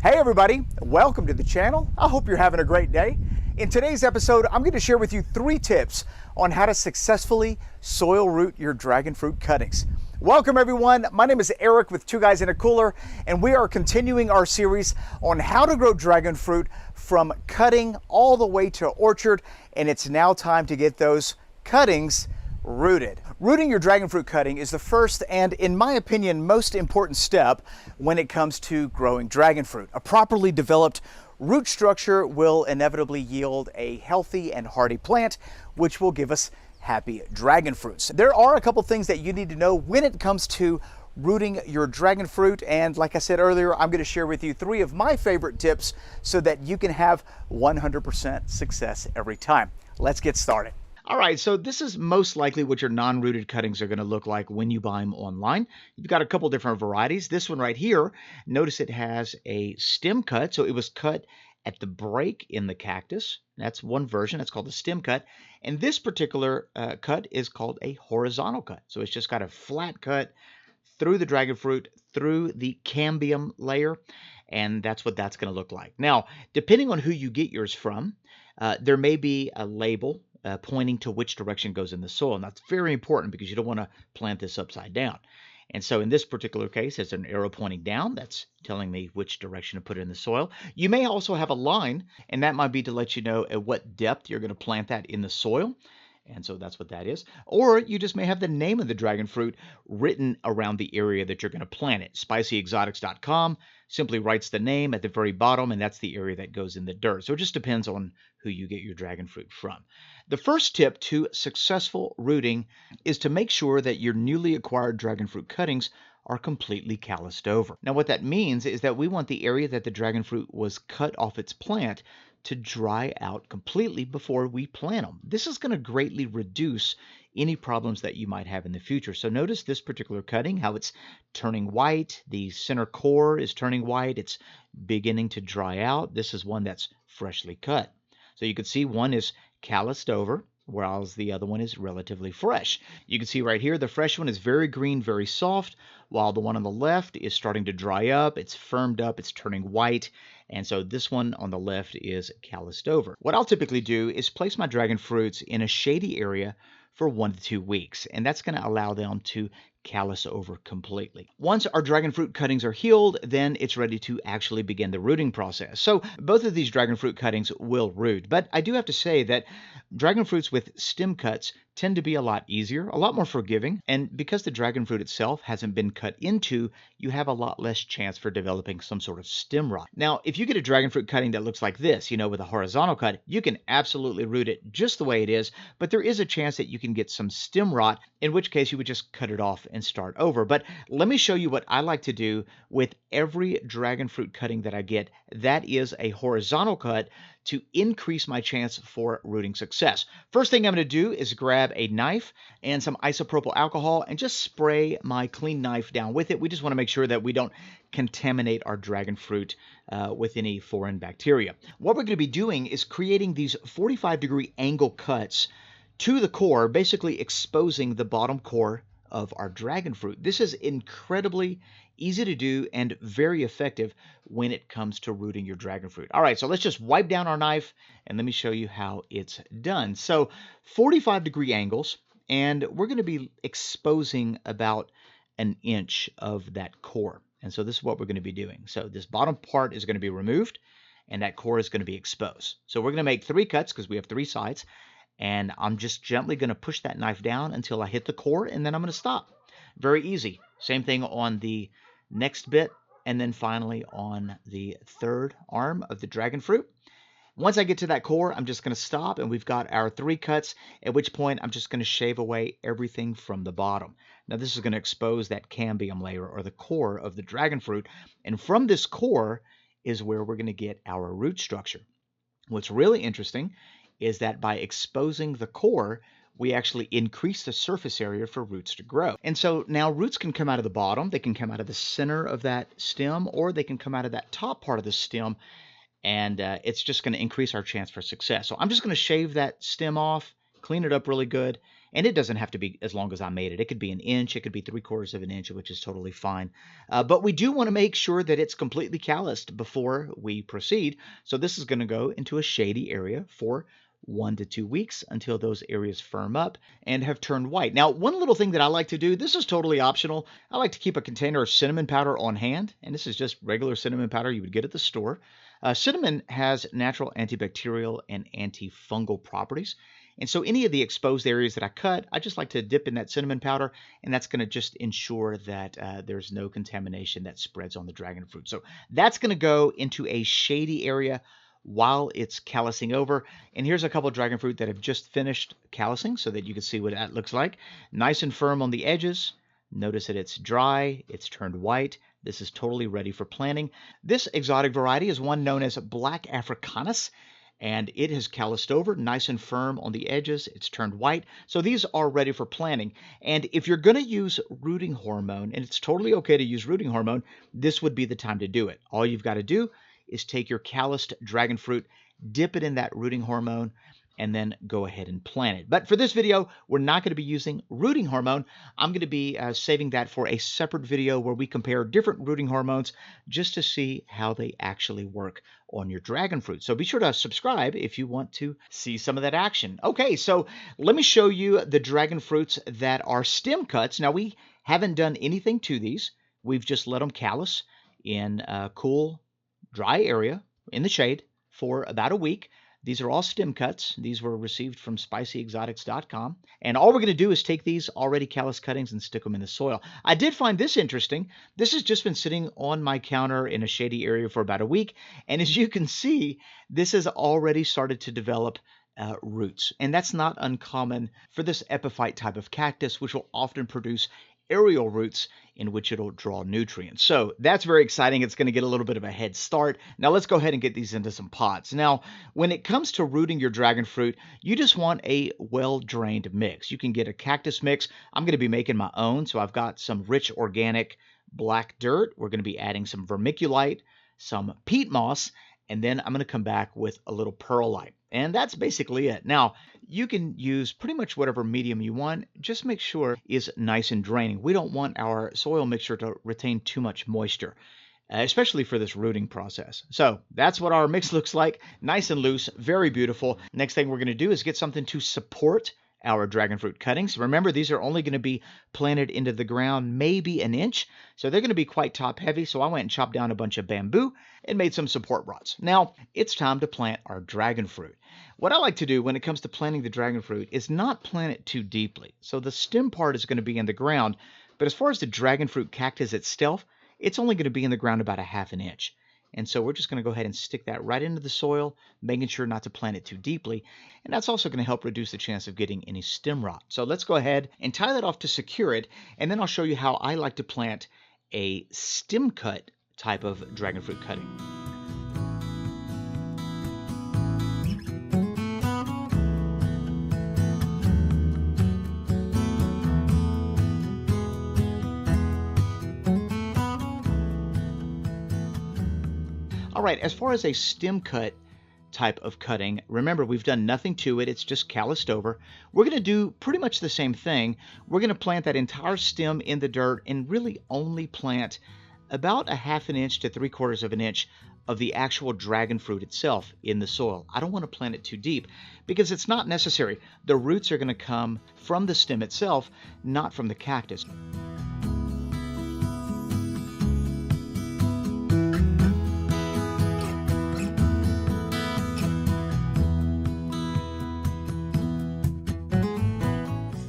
Hey everybody, welcome to the channel. I hope you're having a great day. In today's episode, I'm going to share with you 3 tips on how to successfully soil root your dragon fruit cuttings. Welcome everyone, my name is Eric with Two Guys in a Cooler, and we are continuing our series on how to grow dragon fruit from cutting all the way to orchard, and it's now time to get those cuttings rooted. Rooting your dragon fruit cutting is the first and, in my opinion, most important step when it comes to growing dragon fruit. A properly developed root structure will inevitably yield a healthy and hardy plant, which will give us happy dragon fruits. There are a couple things that you need to know when it comes to rooting your dragon fruit, and like I said earlier, I'm going to share with you 3 of my favorite tips so that you can have 100% success every time. Let's get started. All right, so this is most likely what your non-rooted cuttings are going to look like when you buy them online. You've got a couple different varieties. This one right here, notice it has a stem cut, so it was cut at the break in the cactus. That's one version. That's called the stem cut. And this particular cut is called a horizontal cut. So it's just got a flat cut through the dragon fruit, through the cambium layer, and that's what that's going to look like. Now, depending on who you get yours from, there may be a label pointing to which direction goes in the soil. And that's very important because you don't want to plant this upside down. And so in this particular case, there's an arrow pointing down. That's telling me which direction to put it in the soil. You may also have a line, and that might be to let you know at what depth you're going to plant that in the soil. And so that's what that is. Or you just may have the name of the dragon fruit written around the area that you're going to plant it. SpicyExotics.com simply writes the name at the very bottom, and that's the area that goes in the dirt. So it just depends on who you get your dragon fruit from. The first tip to successful rooting is to make sure that your newly acquired dragon fruit cuttings are completely callused over. Now what that means is that we want the area that the dragon fruit was cut off its plant to dry out completely before we plant them. This is going to greatly reduce any problems that you might have in the future. So notice this particular cutting, how it's turning white. The center core is turning white. It's beginning to dry out. This is one that's freshly cut. So you can see one is callused over, whereas the other one is relatively fresh. You can see right here, the fresh one is very green, very soft, while the one on the left is starting to dry up. It's firmed up, it's turning white, and so this one on the left is callused over. What I'll typically do is place my dragon fruits in a shady area for 1 to 2 weeks, and that's going to allow them to callus over completely. Once our dragon fruit cuttings are healed, then it's ready to actually begin the rooting process. So both of these dragon fruit cuttings will root, but I do have to say that dragon fruits with stem cuts tend to be a lot easier, a lot more forgiving, and because the dragon fruit itself hasn't been cut into, you have a lot less chance for developing some sort of stem rot. Now, if you get a dragon fruit cutting that looks like this, with a horizontal cut, you can absolutely root it just the way it is, but there is a chance that you can get some stem rot, in which case you would just cut it off and start over. But let me show you what I like to do with every dragon fruit cutting that I get. That is a horizontal cut to increase my chance for rooting success. First thing I'm going to do is grab a knife and some isopropyl alcohol and just spray my clean knife down with it. We just want to make sure that we don't contaminate our dragon fruit with any foreign bacteria. What we're going to be doing is creating these 45-degree angle cuts to the core, basically exposing the bottom core of our dragon fruit. This is incredibly easy to do and very effective when it comes to rooting your dragon fruit. All right, so let's just wipe down our knife and let me show you how it's done. So 45-degree angles, and we're going to be exposing about 1 inch of that core. And so this is what we're going to be doing. So this bottom part is going to be removed and that core is going to be exposed. So we're going to make 3 cuts because we have 3 sides. And I'm just gently going to push that knife down until I hit the core, and then I'm going to stop. Very easy. Same thing on the next bit, and then finally on the third arm of the dragon fruit. Once I get to that core, I'm just going to stop, and we've got our 3 cuts, at which point I'm just going to shave away everything from the bottom. Now this is going to expose that cambium layer, or the core of the dragon fruit, and from this core is where we're going to get our root structure. What's really interesting is that by exposing the core, we actually increase the surface area for roots to grow. And so now roots can come out of the bottom, they can come out of the center of that stem, or they can come out of that top part of the stem, and it's just going to increase our chance for success. So I'm just going to shave that stem off, clean it up really good, And it doesn't have to be as long as I made it. It could be an inch, it could be 3/4 of an inch, which is totally fine. But we do want to make sure that it's completely calloused before we proceed. So this is going to go into a shady area for 1 to 2 weeks until those areas firm up and have turned white. Now, one little thing that I like to do, this is totally optional. I like to keep a container of cinnamon powder on hand, and this is just regular cinnamon powder you would get at the store. Cinnamon has natural antibacterial and antifungal properties. And so any of the exposed areas that I cut, I just like to dip in that cinnamon powder, and that's going to just ensure that there's no contamination that spreads on the dragon fruit. So that's going to go into a shady area while it's callusing over. And here's a couple of dragon fruit that have just finished callusing so that you can see what that looks like. Nice and firm on the edges. Notice that it's dry, it's turned white. This is totally ready for planting. This exotic variety is one known as Black Africanus, and it has calloused over, nice and firm on the edges. It's turned white. So these are ready for planting. And if you're going to use rooting hormone, and it's totally okay to use rooting hormone, this would be the time to do it. All you've got to do is take your calloused dragon fruit, dip it in that rooting hormone, and then go ahead and plant it. But for this video, we're not going to be using rooting hormone. I'm going to be saving that for a separate video where we compare different rooting hormones just to see how they actually work on your dragon fruit. So be sure to subscribe if you want to see some of that action. Okay, so let me show you the dragon fruits that are stem cuts. Now, we haven't done anything to these. We've just let them callus in a cool, dry area in the shade for about a week. These are all stem cuts. These were received from spicyexotics.com. And all we're going to do is take these already calloused cuttings and stick them in the soil. I did find this interesting. This has just been sitting on my counter in a shady area for about a week. And as you can see, this has already started to develop roots. And that's not uncommon for this epiphyte type of cactus, which will often produce aerial roots in which it'll draw nutrients. So that's very exciting. It's going to get a little bit of a head start. Now let's go ahead and get these into some pots. Now, when it comes to rooting your dragon fruit, you just want a well-drained mix. You can get a cactus mix. I'm going to be making my own. So I've got some rich organic black dirt. We're going to be adding some vermiculite, some peat moss, and then I'm going to come back with a little perlite. And that's basically it. Now, you can use pretty much whatever medium you want. Just make sure it's nice and draining. We don't want our soil mixture to retain too much moisture, especially for this rooting process. So that's what our mix looks like. Nice and loose, very beautiful. Next thing we're going to do is get something to support our dragon fruit cuttings. Remember, these are only going to be planted into the ground maybe an inch, so they're going to be quite top heavy. So I went and chopped down a bunch of bamboo and made some support rods. Now it's time to plant our dragon fruit. What I like to do when it comes to planting the dragon fruit is not plant it too deeply. So the stem part is going to be in the ground, but as far as the dragon fruit cactus itself, it's only going to be in the ground about a ½ inch. And so we're just going to go ahead and stick that right into the soil, making sure not to plant it too deeply. And that's also going to help reduce the chance of getting any stem rot. So let's go ahead and tie that off to secure it. And then I'll show you how I like to plant a stem cut type of dragon fruit cutting. All right, as far as a stem cut type of cutting, remember we've done nothing to it. It's just calloused over. We're going to do pretty much the same thing. We're going to plant that entire stem in the dirt and really only plant about a ½ inch to 3/4 inch of the actual dragon fruit itself in the soil. I don't want to plant it too deep because it's not necessary. The roots are going to come from the stem itself, not from the cactus.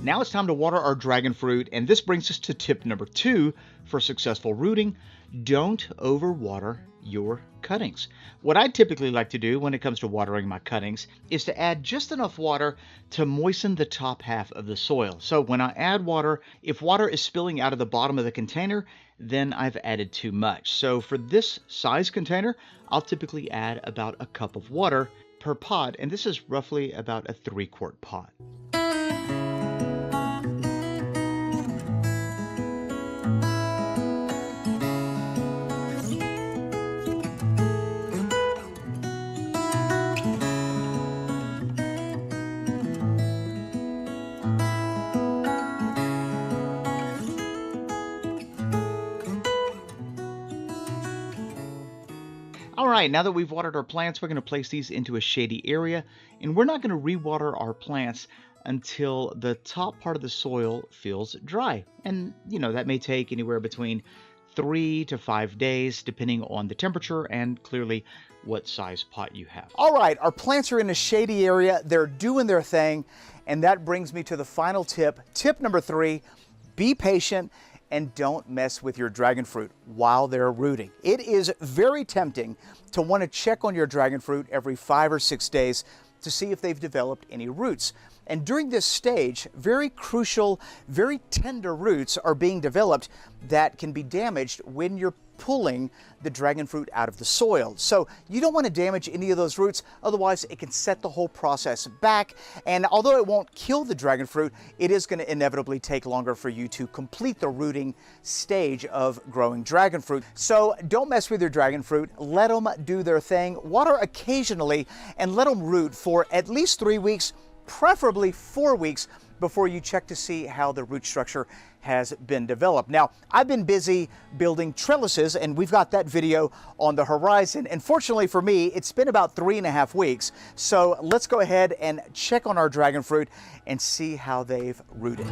Now it's time to water our dragon fruit, and this brings us to tip number 2 for successful rooting. Don't overwater your cuttings. What I typically like to do when it comes to watering my cuttings is to add just enough water to moisten the top half of the soil. So when I add water, if water is spilling out of the bottom of the container, then I've added too much. So for this size container, I'll typically add about a cup of water per pot, and this is roughly about a 3-quart pot. right, now that we've watered our plants, we're going to place these into a shady area, and we're not going to re-water our plants until the top part of the soil feels dry. And, that may take anywhere between 3 to 5 days, depending on the temperature and clearly what size pot you have. All right, our plants are in a shady area. They're doing their thing. And that brings me to the final tip. Tip number 3, be patient and don't mess with your dragon fruit while they're rooting. It is very tempting to want to check on your dragon fruit every 5 or 6 days to see if they've developed any roots. And during this stage, very crucial, very tender roots are being developed that can be damaged when you're pulling the dragon fruit out of the soil. So you don't want to damage any of those roots, otherwise it can set the whole process back. And although it won't kill the dragon fruit, it is going to inevitably take longer for you to complete the rooting stage of growing dragon fruit. So don't mess with your dragon fruit. Let them do their thing. Water occasionally and let them root for at least 3 weeks, preferably 4 weeks, before you check to see how the root structure has been developed. Now, I've been busy building trellises, and we've got that video on the horizon. And fortunately for me, it's been about 3.5 weeks. So let's go ahead and check on our dragon fruit and see how they've rooted.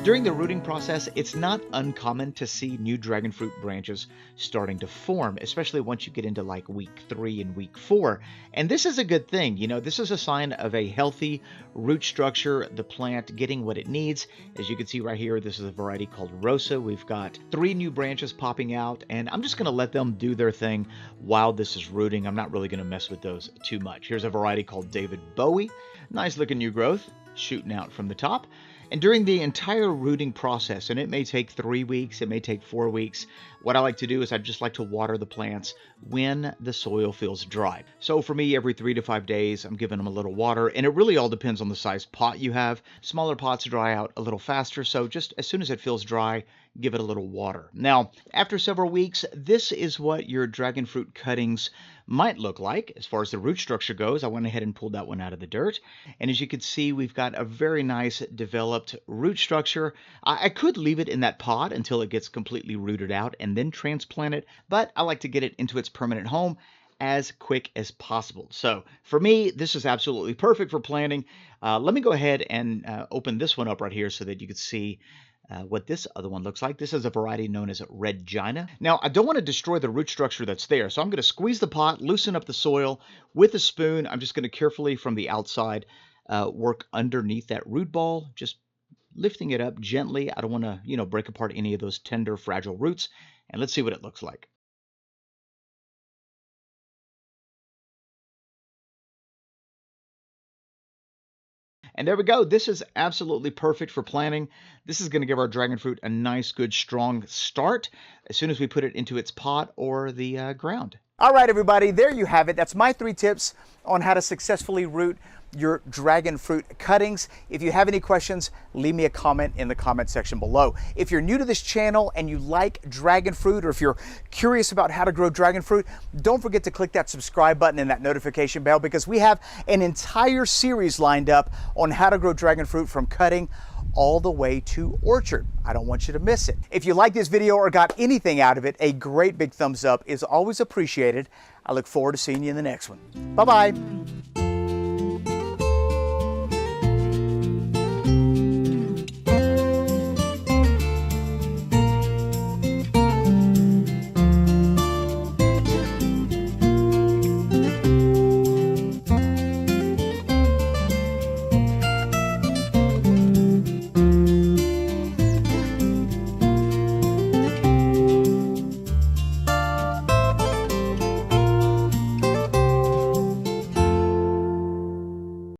During the rooting process, it's not uncommon to see new dragon fruit branches starting to form, especially once you get into like week 3 and week 4. And this is a good thing. This is a sign of a healthy root structure, the plant getting what it needs. As you can see right here, this is a variety called Rosa. We've got 3 new branches popping out, and I'm just going to let them do their thing while this is rooting. I'm not really going to mess with those too much. Here's a variety called David Bowie. Nice looking new growth shooting out from the top. And during the entire rooting process, and it may take 3 weeks, it may take 4 weeks, what I like to do is I just like to water the plants when the soil feels dry. So for me, every 3 to 5 days, I'm giving them a little water, and it really all depends on the size pot you have. Smaller pots dry out a little faster, so just as soon as it feels dry, give it a little water. Now, after several weeks, this is what your dragon fruit cuttings might look like. As far as the root structure goes, I went ahead and pulled that one out of the dirt. And as you can see, we've got a very nice developed root structure. I could leave it in that pot until it gets completely rooted out and then transplant it, but I like to get it into its permanent home as quick as possible. So for me, this is absolutely perfect for planting. Let me go ahead and open this one up right here so that you can see what this other one looks like. This is a variety known as Regina. Now, I don't want to destroy the root structure that's there, so I'm going to squeeze the pot, loosen up the soil with a spoon. I'm just going to carefully from the outside work underneath that root ball, just lifting it up gently. I don't want to, break apart any of those tender, fragile roots. And let's see what it looks like. And there we go. This is absolutely perfect for planting. This is going to give our dragon fruit a nice, good, strong start as soon as we put it into its pot or the ground. All right, everybody, there you have it. That's my 3 tips on how to successfully root your dragon fruit cuttings. If you have any questions, leave me a comment in the comment section below. If you're new to this channel and you like dragon fruit, or if you're curious about how to grow dragon fruit, don't forget to click that subscribe button and that notification bell, because we have an entire series lined up on how to grow dragon fruit from cutting all the way to orchard. I don't want you to miss it. If you like this video or got anything out of it, a great big thumbs up is always appreciated. I look forward to seeing you in the next one. Bye-bye.